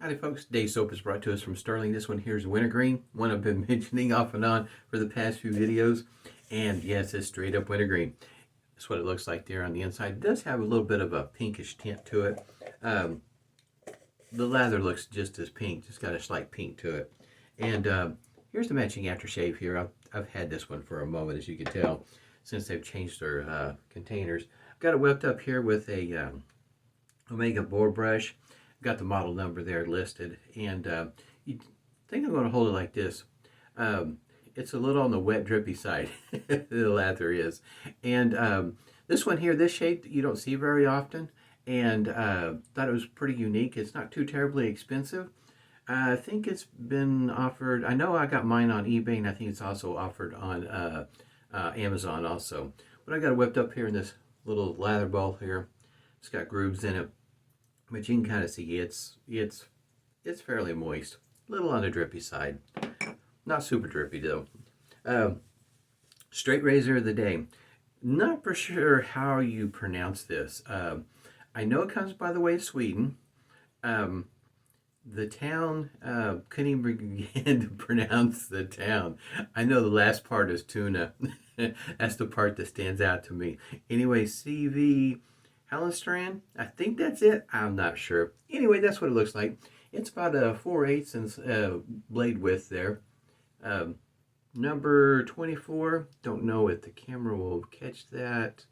Howdy folks, today's soap is brought to us from Stirling. This one here is Wintergreen, one I've been mentioning off and on for the past few videos. And yes, it's straight up wintergreen. That's what it looks like there on the inside. It does have a little bit of a pinkish tint to it. The lather looks just as pink, just got a slight pink to it. And here's the matching aftershave here. I've had this one for a moment, as you can tell, since they've changed their containers. I've got it whipped up here with a Omega boar brush. Got the model number there listed, and you think I'm going to hold it like this. It's a little on the wet, drippy side, the lather is. And this one here, this shade, you don't see very often, and thought it was pretty unique. It's not too terribly expensive. I think it's been offered, I know I got mine on eBay, and I think it's also offered on Amazon also. But I got it whipped up here in this little lather ball here. It's got grooves in it. But you can kind of see it's fairly moist, a little on the drippy side, not super drippy though. Straight razor of the day. Not for sure how you pronounce this. I know it comes by the way of Sweden. The town, couldn't even begin to pronounce the town. I know the last part is tuna. That's the part that stands out to me. Anyway, CV Heljestrand, I think that's it. I'm not sure. Anyway, that's what it looks like. It's about a 4/8 blade width there. Number 24. Don't know if the camera will catch that,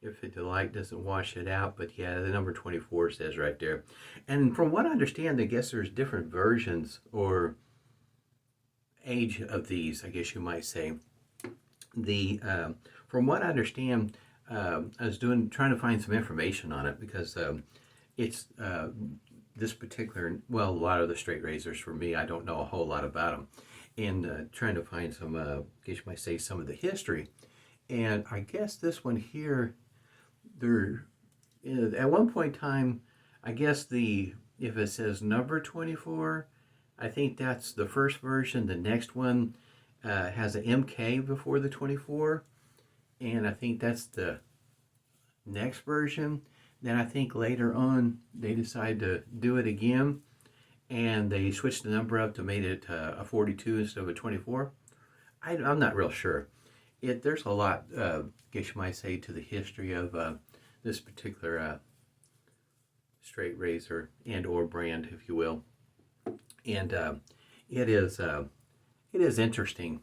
if the light doesn't wash it out, but yeah, the number 24 says right there. And from what I understand, I guess there's different versions or age of these, I guess you might say. From what I understand, I was trying to find some information on it because it's this particular, well, a lot of the straight razors for me, I don't know a whole lot about them, and trying to find some, I guess you might say, some of the history. And I guess this one here, at one point in time, I guess if it says number 24, I think that's the first version. The next one has an MK before the 24. And I think that's the next version. Then I think later on they decided to do it again, and they switched the number up to made it a 42 instead of a 24. I'm not real sure. There's a lot, I guess you might say, to the history of this particular straight razor and or brand, if you will. And it is interesting.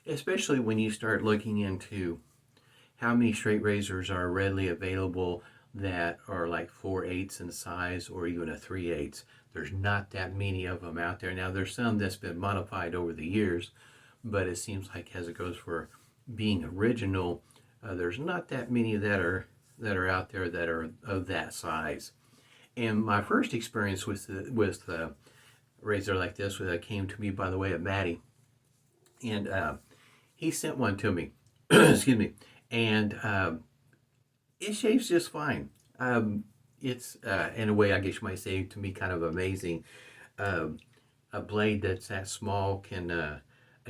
Especially when you start looking into how many straight razors are readily available that are like 4/8 in size or even a 3/8. There's not that many of them out there. Now there's some that's been modified over the years, but it seems like as it goes for being original, there's not that many that are out there that are of that size. And my first experience with the razor like this came to me by the way of Maddie. And he sent one to me, excuse me, and it shaves just fine. It's, in a way, I guess you might say, to me, kind of amazing. A blade that's that small can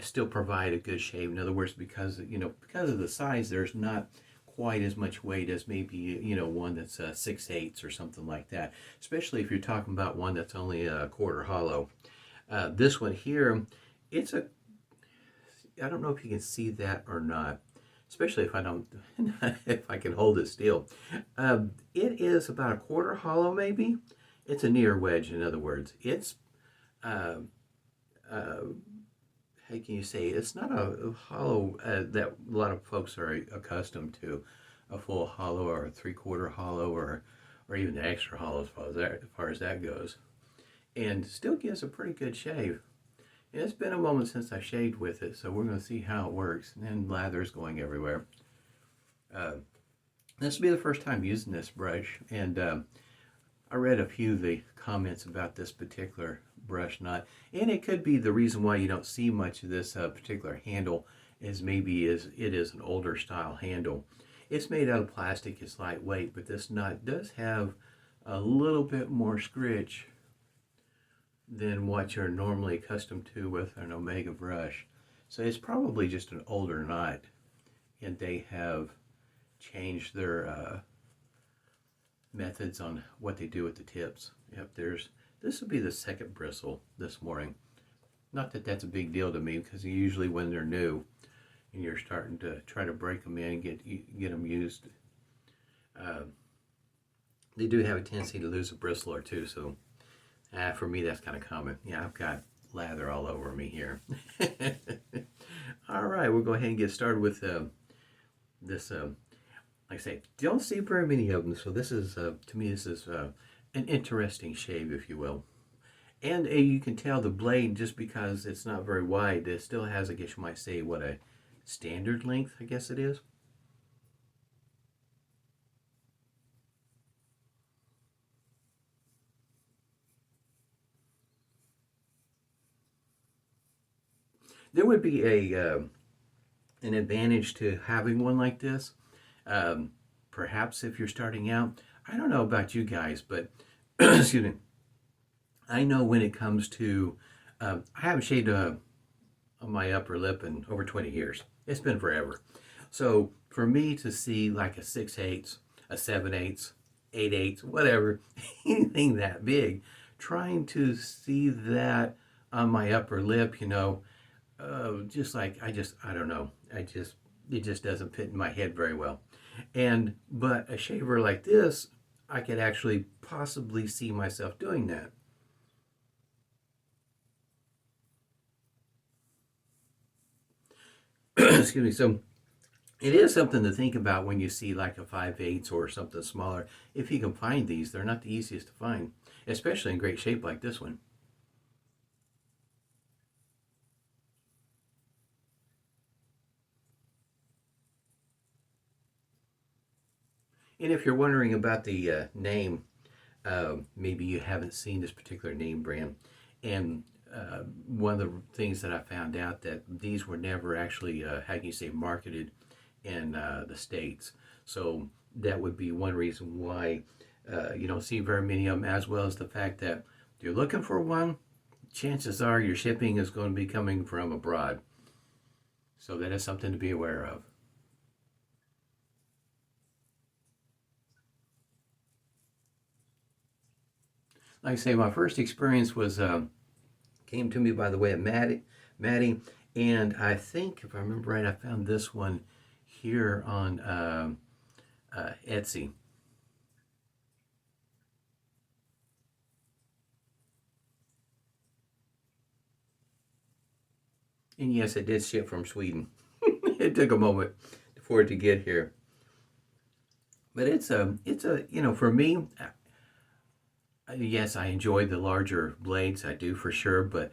still provide a good shave. In other words, because of the size, there's not quite as much weight as maybe, one that's 6/8 or something like that. Especially if you're talking about one that's only a quarter hollow. This one here, I don't know if you can see that or not, especially if I don't, if I can hold it still. It is about a quarter hollow, maybe. It's a near wedge, in other words. It's, how can you say, it's not a hollow that a lot of folks are accustomed to, a full hollow or a 3/4 hollow or even the extra hollow as far as that goes. And still gives a pretty good shave. And it's been a moment since I shaved with it, so we're going to see how it works. And lather's going everywhere. This will be the first time using this brush, and I read a few of the comments about this particular brush knot, and it could be the reason why you don't see much of this particular handle is maybe it is an older style handle. It's made out of plastic, it's lightweight, but this knot does have a little bit more scritch than what you're normally accustomed to with an Omega brush. So it's probably just an older knot, and they have changed their methods on what they do with the tips. Yep, this will be the second bristle this morning. Not that that's a big deal to me, because usually when they're new and you're starting to try to break them in and get them used, they do have a tendency to lose a bristle or two. So for me, that's kind of common. Yeah, I've got lather all over me here. All right, we'll go ahead and get started with this. Like I say, don't see very many of them. So this is, to me, this is an interesting shave, if you will. And you can tell the blade, just because it's not very wide, it still has, I guess you might say, what a standard length, I guess it is. There would be an advantage to having one like this. Perhaps if you're starting out. I don't know about you guys, but excuse me. I know when it comes to, I haven't shaved on my upper lip in over 20 years. It's been forever. So for me to see like a 6/8, a 7/8, 8/8, whatever, anything that big, trying to see that on my upper lip, just like, I don't know. It just doesn't fit in my head very well. But a shaver like this, I could actually possibly see myself doing that. Excuse me. So it is something to think about when you see like a 5/8 or something smaller. If you can find these, they're not the easiest to find, especially in great shape like this one. And if you're wondering about the name, maybe you haven't seen this particular name brand. And one of the things that I found out, that these were never actually, how can you say, marketed in the States. So that would be one reason why you don't see very many of them, as well as the fact that if you're looking for one, chances are your shipping is going to be coming from abroad. So that is something to be aware of. Like I say, my first experience was came to me by the way of Maddie, and I think, if I remember right, I found this one here on Etsy. And yes, it did ship from Sweden. It took a moment for it to get here, but it's a for me. Yes, I enjoy the larger blades. I do, for sure. But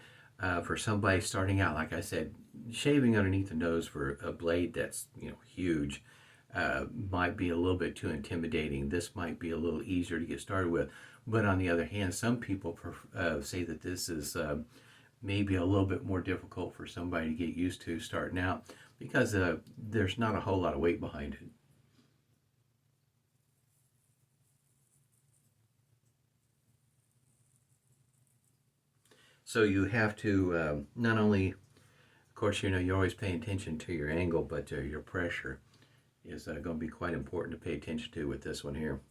for somebody starting out, like I said, shaving underneath the nose for a blade that's huge might be a little bit too intimidating. This might be a little easier to get started with. But on the other hand, some people say that this is maybe a little bit more difficult for somebody to get used to starting out, because there's not a whole lot of weight behind it. So you have to not only, of course, you're always paying attention to your angle, but your pressure is going to be quite important to pay attention to with this one here.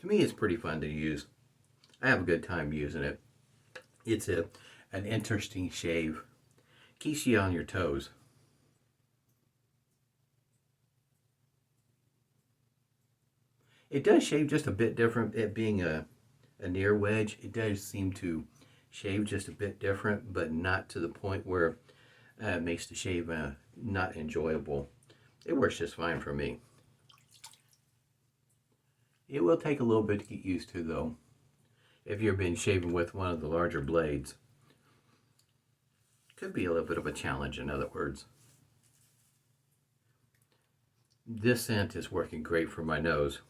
To me, it's pretty fun to use. I have a good time using it. It's an interesting shave. Keeps you on your toes. It does shave just a bit different. It being a near wedge, it does seem to shave just a bit different, but not to the point where it makes the shave not enjoyable. It works just fine for me. It will take a little bit to get used to, though, if you've been shaving with one of the larger blades. Could be a little bit of a challenge, in other words. This scent is working great for my nose.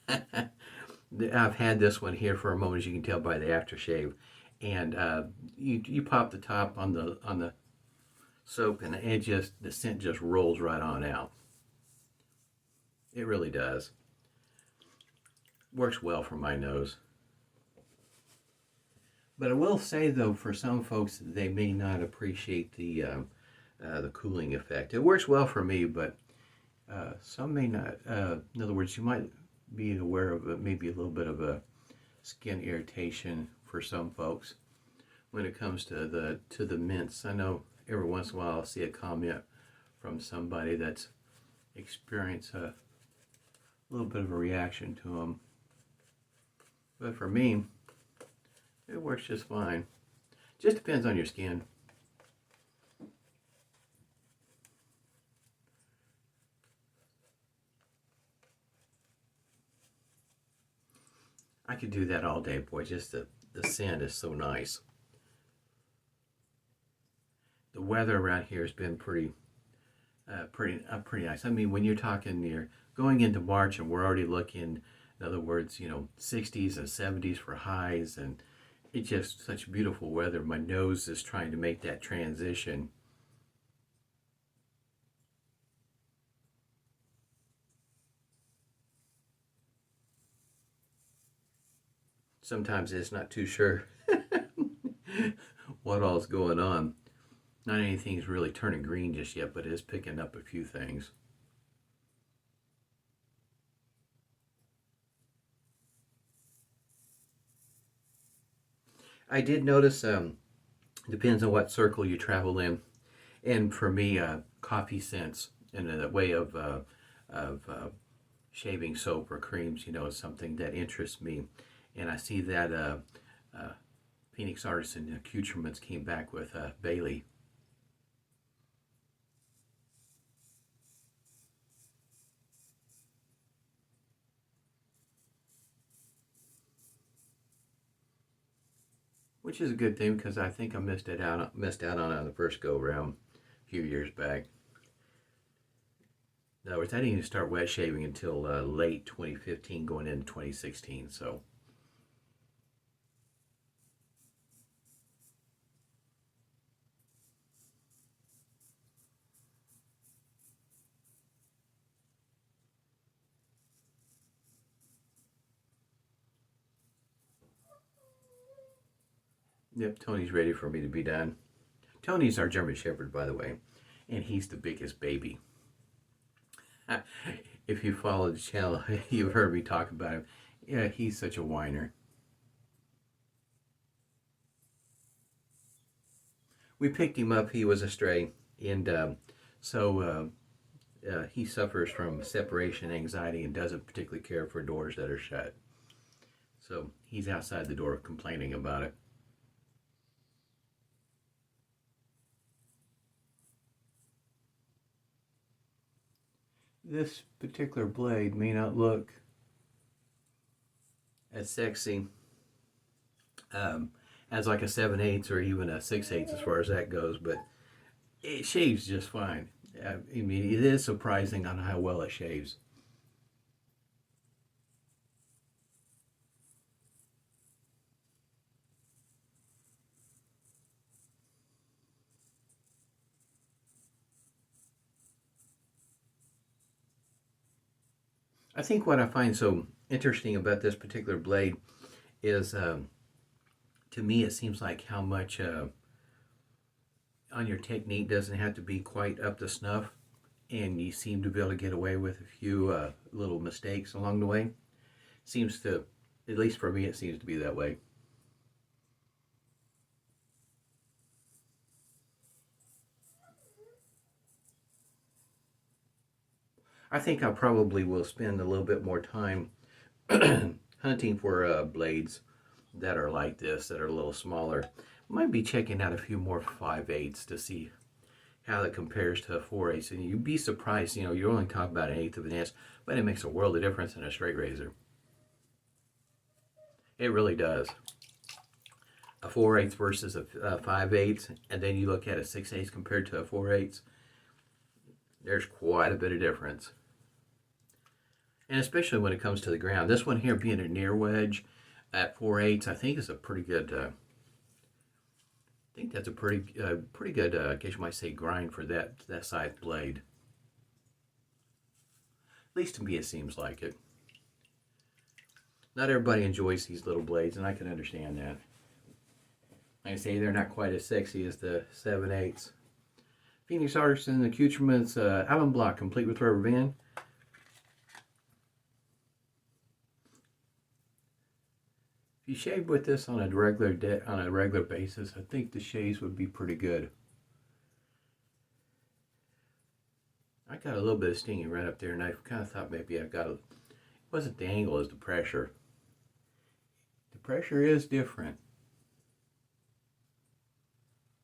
I've had this one here for a moment, as you can tell by the aftershave, and you pop the top on the soap, and the scent just rolls right on out. It really does. Works well for my nose. But I will say though, for some folks, they may not appreciate the cooling effect. It works well for me, but some may not. In other words, you might be aware of maybe a little bit of a skin irritation for some folks when it comes to the mints. I know every once in a while I'll see a comment from somebody that's experienced a little bit of a reaction to them. But for me, it works just fine. Just depends on your skin. I could do that all day, boy. Just the scent is so nice. The weather around here has been pretty nice. I mean, when you're going into March and we're already looking, in other words, 60s and 70s for highs, and it's just such beautiful weather. My nose is trying to make that transition. Sometimes it's not too sure what all's going on. Not anything's really turning green just yet, but it is picking up a few things. I did notice, depends on what circle you travel in, and for me, coffee scents in a way of shaving soap or creams, is something that interests me. And I see that Phoenix Artisan Accoutrements came back with Bailey. Which is a good thing because I think I missed out on it on the first go round a few years back. In other words, I didn't even start wet shaving until late 2015 going into 2016, so. Yep, Tony's ready for me to be done. Tony's our German Shepherd, by the way, and he's the biggest baby. If you follow the channel, you've heard me talk about him. Yeah, he's such a whiner. We picked him up. He was a stray, and so he suffers from separation anxiety and doesn't particularly care for doors that are shut. So he's outside the door complaining about it. This particular blade may not look as sexy as like a 7/8 or even a 6/8 as far as that goes, but it shaves just fine. I mean, it is surprising on how well it shaves. I think what I find so interesting about this particular blade is, to me, it seems like how much on your technique doesn't have to be quite up to snuff, and you seem to be able to get away with a few little mistakes along the way. Seems to, at least for me, it seems to be that way. I think I probably will spend a little bit more time hunting for blades that are like this, that are a little smaller. Might be checking out a few more 5/8s to see how it compares to a 4/8. And you'd be surprised, you're only talking about 1/8 of an inch, but it makes a world of difference in a straight razor. It really does. A 4/8 versus a 5/8, and then you look at a 6/8 compared to a 4/8, there's quite a bit of difference. And especially when it comes to the ground. This one here being a near wedge at 4/8, I think is a pretty good think that's a pretty good, I guess you might say, grind for that size blade. At least to me, it seems like it. Not everybody enjoys these little blades, and I can understand that. Like I say, they're not quite as sexy as the 7/8. Phoenix Artisan Accoutrements Alum Block, complete with rubber band. If you shave with this on a regular basis, I think the shaves would be pretty good. I got a little bit of stinging right up there, and I kind of thought maybe it wasn't the angle, it was the pressure. The pressure is different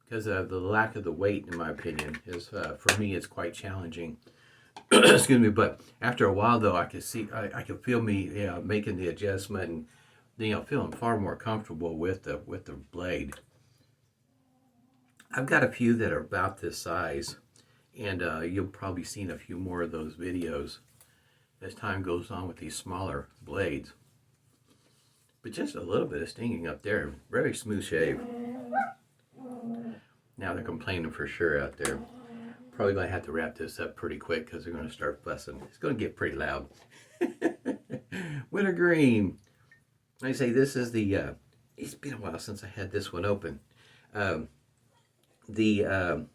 because of the lack of the weight, in my opinion. Is for me, it's quite challenging. Excuse me, but after a while, though, I could feel me making the adjustment and feeling far more comfortable with the blade. I've got a few that are about this size, and you'll probably seen a few more of those videos as time goes on with these smaller blades. But just a little bit of stinging up there. Very smooth shave. Now they're complaining for sure out there. Probably going to have to wrap this up pretty quick because they're going to start fussing. It's going to get pretty loud. Wintergreen. Like I say, this is the, it's been a while since I had this one open. The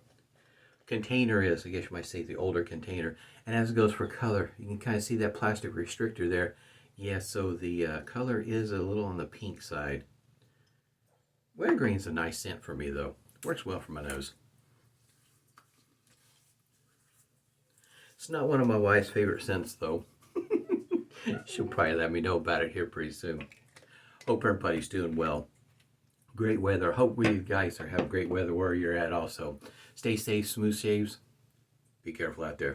container is, I guess you might say, the older container. And as it goes for color, you can kind of see that plastic restrictor there. Yeah, so the color is a little on the pink side. Wintergreen's a nice scent for me, though. Works well for my nose. It's not one of my wife's favorite scents, though. She'll probably let me know about it here pretty soon. Hope everybody's doing well. Great weather. Hope we guys are having great weather where you're at also. Stay safe, smooth shaves. Be careful out there.